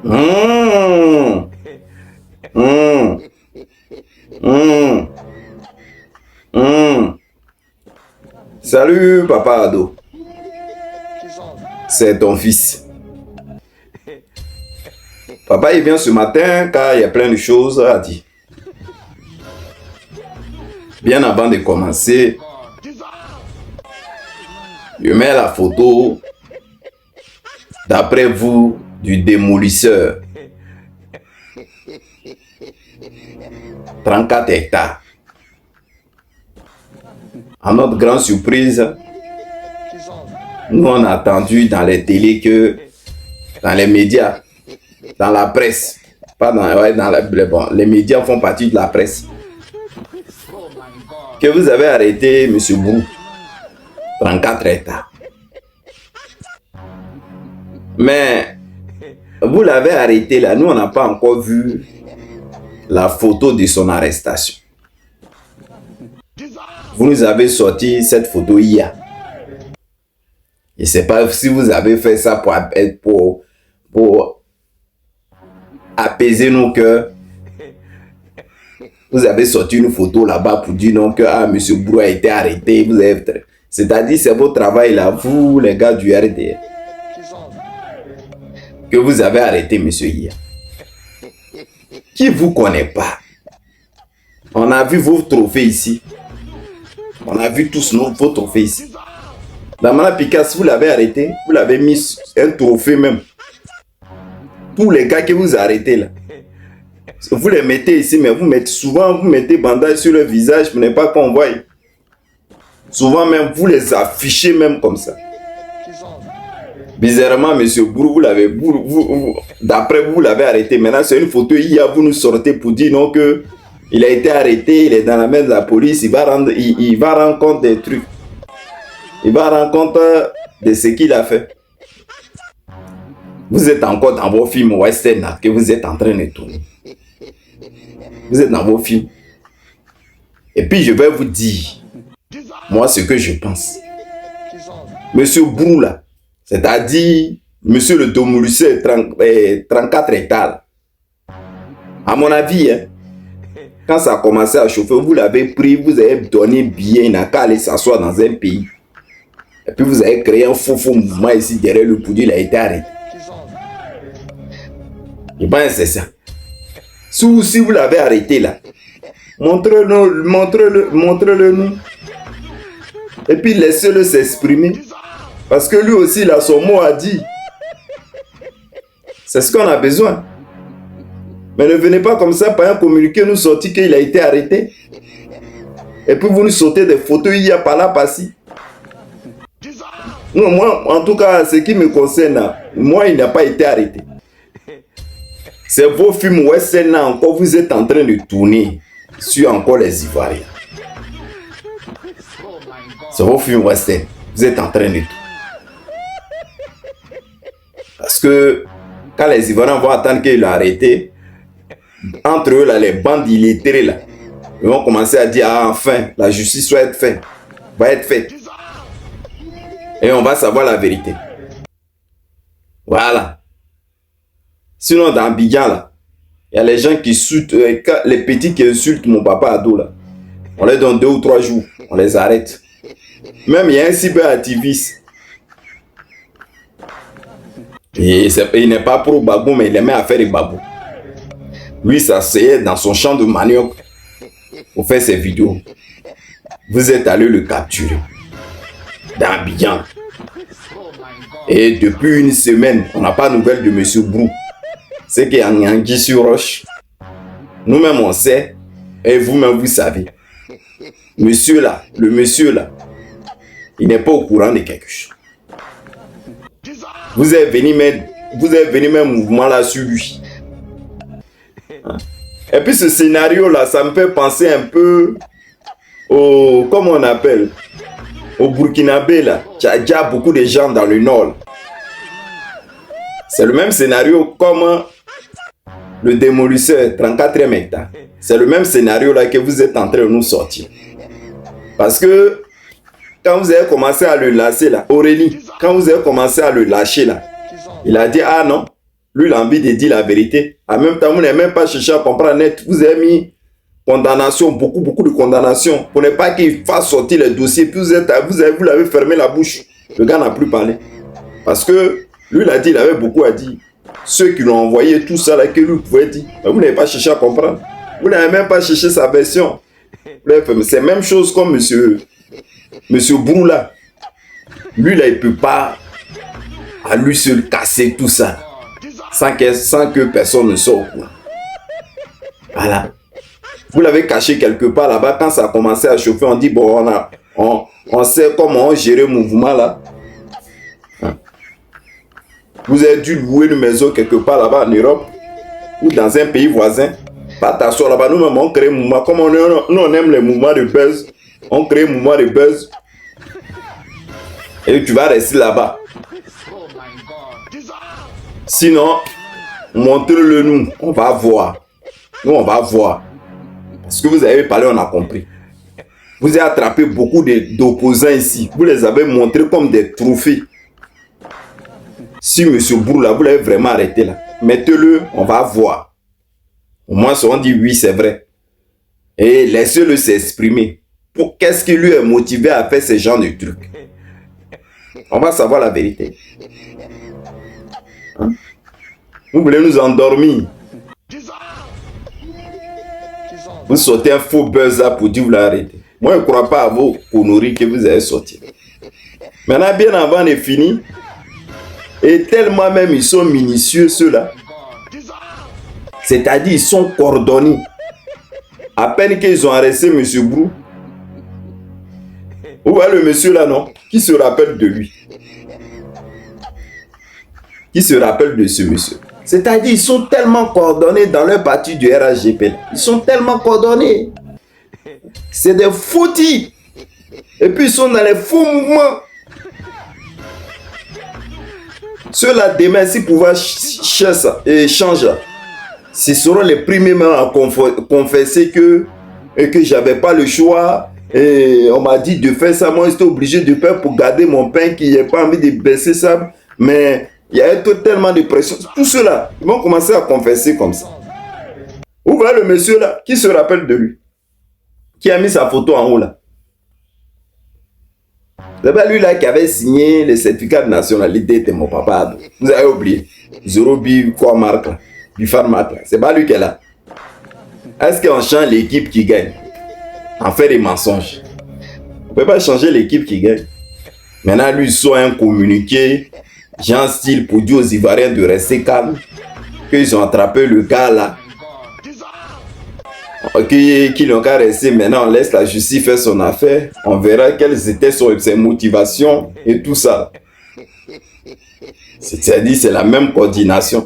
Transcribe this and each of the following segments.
Mmh. Mmh. Mmh. Mmh. Salut, papa ado. C'est ton fils. Papa, il vient ce matin car il y a plein de choses à dire. Bien avant de commencer, je mets la photo, d'après vous, du démolisseur. 34 hectares. À notre grande surprise, nous on a entendu dans les télés que, dans les médias, dans la presse, pas dans, ouais, dans la, bon, les médias font partie de la presse, que vous avez arrêté M. Brou, 34 hectares. Mais vous l'avez arrêté là, nous on n'a pas encore vu la photo de son arrestation. Vous nous avez sorti cette photo hier. Je ne sais pas si vous avez fait ça pour apaiser nos cœurs. Vous avez sorti une photo là-bas pour dire non que M. Brou a été arrêté. C'est-à-dire c'est votre travail là, vous les gars du RDR, que vous avez arrêté monsieur hier. Qui ne vous connaît pas? On a vu vos trophées ici. On a vu tous vos trophées ici. Damana Picasso, vous l'avez arrêté. Vous l'avez mis un trophée même. Tous les gars que vous arrêtez là. Vous les mettez ici, mais vous mettez bandage sur le visage pour ne pas qu'on voie. Souvent même, vous les affichez même comme ça. Bizarrement, monsieur Brou, d'après vous l'avez arrêté. Maintenant, c'est une photo hier, vous nous sortez pour dire non que il a été arrêté, il est dans la main de la police, il va rendre compte des trucs. Il va rendre compte de ce qu'il a fait. Vous êtes encore dans vos films western que vous êtes en train de tourner. Vous êtes dans vos films. Et puis je vais vous dire, moi ce que je pense. Monsieur Brou là, c'est-à-dire monsieur le démolisseur 34 hectares. À mon avis, hein, quand ça a commencé à chauffer, vous l'avez pris, vous avez donné bien, il n'a qu'à aller s'asseoir dans un pays. Et puis vous avez créé un faux mouvement ici derrière le produit, il a été arrêté. Et bien c'est ça. Si vous l'avez arrêté là, montrez-le nous. Et puis laissez-le s'exprimer. Parce que lui aussi, il a son mot à dire. C'est ce qu'on a besoin. Mais ne venez pas comme ça par un communiqué nous sortir qu'il a été arrêté. Et puis vous nous sortez des photos, il y a par là, par-ci. Non, moi, en tout cas, ce qui me concerne, moi, il n'a pas été arrêté. C'est vos films western encore, vous êtes en train de tourner sur encore les Ivoiriens. C'est vos films western, vous êtes en train de tourner. Parce que quand les Ivoiriens vont attendre qu'il l'a arrêté, entre eux, là, les bandes illettrées, là, ils vont commencer à dire, ah, enfin, la justice va être faite. Et on va savoir la vérité. Voilà. Sinon, dans Abidjan, là, il y a les gens qui insultent, les petits qui insultent mon papa ado, là. On les donne 2 ou 3 jours, on les arrête. Même il y a un cyberactiviste. Et il n'est pas pro babou, mais il aimait à faire des babous. Lui, s'asseyait dans son champ de manioc pour faire ses vidéos. Vous êtes allé le capturer dans Abidjan. Et depuis une semaine, on n'a pas de nouvelles de M. Brou. C'est qu'il y a un anguille sur roche. Nous-mêmes, on sait. Et vous-même, vous savez. Monsieur là, le monsieur là, il n'est pas au courant de quelque chose. Vous êtes venu mettre un mouvement là sur lui. Et puis ce scénario là, ça me fait penser un peu au, comment on appelle, au Burkinabé là. Il y a déjà beaucoup de gens dans le nord. C'est le même scénario comme le démolisseur 34e hectare. C'est le même scénario là que vous êtes en train de nous sortir. Parce que quand vous avez commencé à le lasser là, Aurélie, quand vous avez commencé à le lâcher là, il a dit, ah non, Lui, il a envie de dire la vérité. En même temps, vous n'avez même pas cherché à comprendre net. Vous avez mis condamnation, beaucoup de condamnation. Pour ne pas qu'il fasse sortir les dossiers. Puis vous l'avez fermé la bouche. Le gars n'a plus parlé. Parce que lui, il a dit, il avait beaucoup à dire. Ceux qui l'ont envoyé, tout ça là que lui pouvait dire. Mais vous n'avez pas cherché à comprendre. Vous n'avez même pas cherché sa version. C'est la même chose comme monsieur Brou là. Lui là, il ne peut pas à lui seul casser tout ça. Sans que personne ne soit au courant. Voilà. Vous l'avez caché quelque part là-bas. Quand ça a commencé à chauffer, on dit, bon, on sait comment gérer le mouvement là. Vous avez dû louer une maison quelque part là-bas en Europe ou dans un pays voisin. Pas t'asseoir là-bas. Nous-mêmes, on crée un mouvement. Comme on aime les mouvements de buzz, on crée un mouvement de buzz. Et tu vas rester là-bas. Sinon, montrez-le nous. On va voir. Nous, on va voir. Parce que vous avez parlé, on a compris. Vous avez attrapé beaucoup d'opposants ici. Vous les avez montrés comme des trophées. Si M. Brou, là, vous l'avez vraiment arrêté là, mettez-le, on va voir. Au moins, on dit oui, c'est vrai. Et laissez-le s'exprimer. Qu'est-ce qui lui est motivé à faire ce genre de trucs? On va savoir la vérité. Hein? Vous voulez nous endormir? Vous sortez un faux buzz là pour dire vous l'arrêtez. Moi, je ne crois pas à vos conneries que vous avez sorties. Maintenant, bien avant de finir, et tellement même ils sont minutieux ceux-là. C'est-à-dire ils sont coordonnés. À peine qu'ils ont arrêté M. Brou. Vous voyez le monsieur là, non? Qui se rappelle de lui? Qui se rappelle de ce monsieur? C'est-à-dire ils sont tellement coordonnés dans leur parti du RHGP. Ils sont tellement coordonnés. C'est des foutis. Et puis ils sont dans les faux mouvements. Ceux-là, demain, si pouvoir changer, ce seront les premiers même à confesser que j'avais pas le choix. Et on m'a dit de faire ça. Moi, j'étais obligé de faire pour garder mon pain, qui n'ai pas envie de baisser ça. Mais il y a tellement de pression. Tout ceux-là, ils vont commencer à confesser comme ça. Où va le monsieur là? Qui se rappelle de lui? Qui a mis sa photo en haut là? D'abord, lui là qui avait signé le certificat de nationalité était mon papa. Vous avez oublié. Zorobi, quoi marque là? Bifar marque là. C'est pas lui qui est là. Est-ce qu'on change l'équipe qui gagne? En fait des mensonges. On ne peut pas changer l'équipe qui gagne. Maintenant, lui, soit un communiqué, genre style pour dire aux Ivoiriens de rester calme, qu'ils ont attrapé le gars là. Qu'ils n'ont qu'à rester, maintenant on laisse la justice faire son affaire, on verra quelles étaient ses motivations et tout ça. C'est-à-dire c'est la même coordination.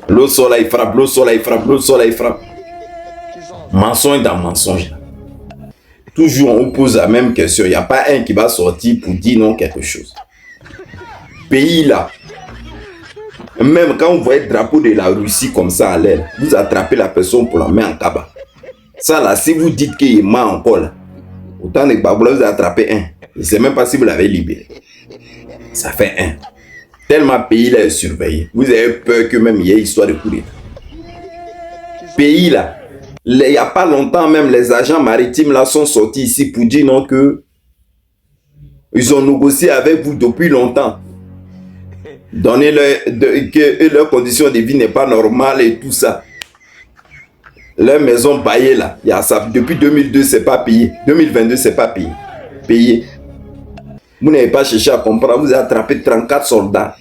L'autre là il frappe, l'autre là il frappe, l'autre là il frappe. Mensonge dans mensonge. Toujours on pose la même question, il n'y a pas un qui va sortir pour dire non quelque chose. Pays là, même quand vous voyez le drapeau de la Russie comme ça à l'air, vous attrapez la personne pour la mettre en cabane. Ça là, si vous dites qu'il ment encore là, autant de Baboula, vous attrapez un. Je ne sais même pas si vous l'avez libéré. Ça fait un. Tellement le pays là est surveillé. Vous avez peur que même il y ait histoire de coup d'État. Pays là, il n'y a pas longtemps même, les agents maritimes là sont sortis ici pour dire non que ils ont négocié avec vous depuis longtemps. Donner que leur condition de vie n'est pas normale et tout ça. Leur maison baillée là, il y a ça. Depuis 2002, c'est pas payé. 2022, c'est pas payé. Payé. Vous n'avez pas cherché à comprendre. Vous avez attrapé 34 soldats.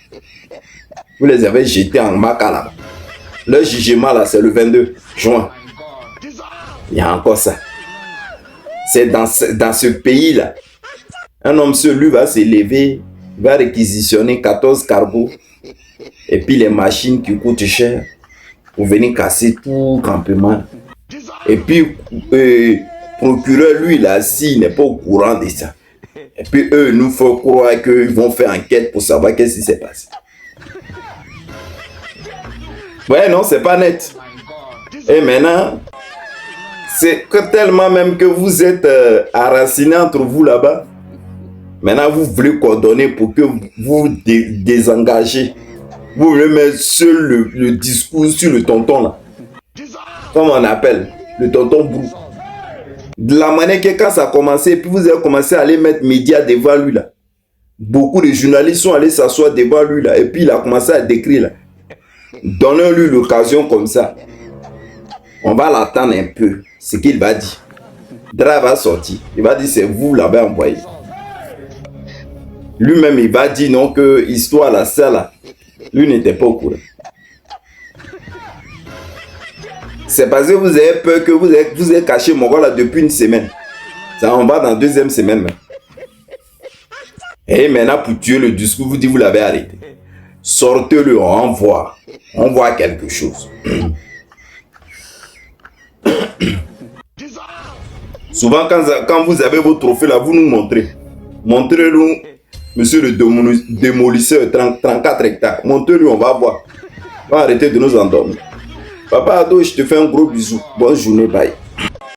Vous les avez jetés en Maka là. Leur jugement là, c'est le 22 juin. Il y a encore ça. C'est dans ce pays là. Un homme seul, lui, va s'élever. Va réquisitionner 14 cargos et puis les machines qui coûtent cher pour venir casser tout le campement. Et puis, procureur, lui, là, s'il n'est pas au courant de ça. Et puis, eux, nous font croire qu'ils vont faire enquête pour savoir qu'est-ce qui s'est passé. Ouais, non, c'est pas net. Et maintenant, c'est que tellement même que vous êtes enracinés entre vous là-bas. Maintenant, vous voulez coordonner pour que vous désengagez. Vous voulez mettre seul le discours sur le tonton là. Comme on appelle, le tonton Brou. De la manière que quand ça a commencé, puis vous avez commencé à aller mettre médias devant lui là. Beaucoup de journalistes sont allés s'asseoir devant lui là. Et puis il a commencé à décrire là. Donnez-lui l'occasion comme ça. On va l'attendre un peu. Ce qu'il va dire. Dra va sortir. Il va dire c'est vous l'avez envoyé. Lui-même il va dire non que histoire là, ça là. Lui n'était pas au courant. C'est parce que vous avez peur que vous avez caché mon gars là depuis une semaine. Ça, on va dans la deuxième semaine. Et maintenant, pour tuer le discours, vous dites vous l'avez arrêté. Sortez-le, on voit. On voit quelque chose. Souvent, quand vous avez vos trophées là, vous nous montrez. Montrez-nous, monsieur le démolisseur, 34 hectares. Montrez-lui, on va voir. On va arrêter de nous endormir. Papa Ado, je te fais un gros bisou. Bonne journée, bye.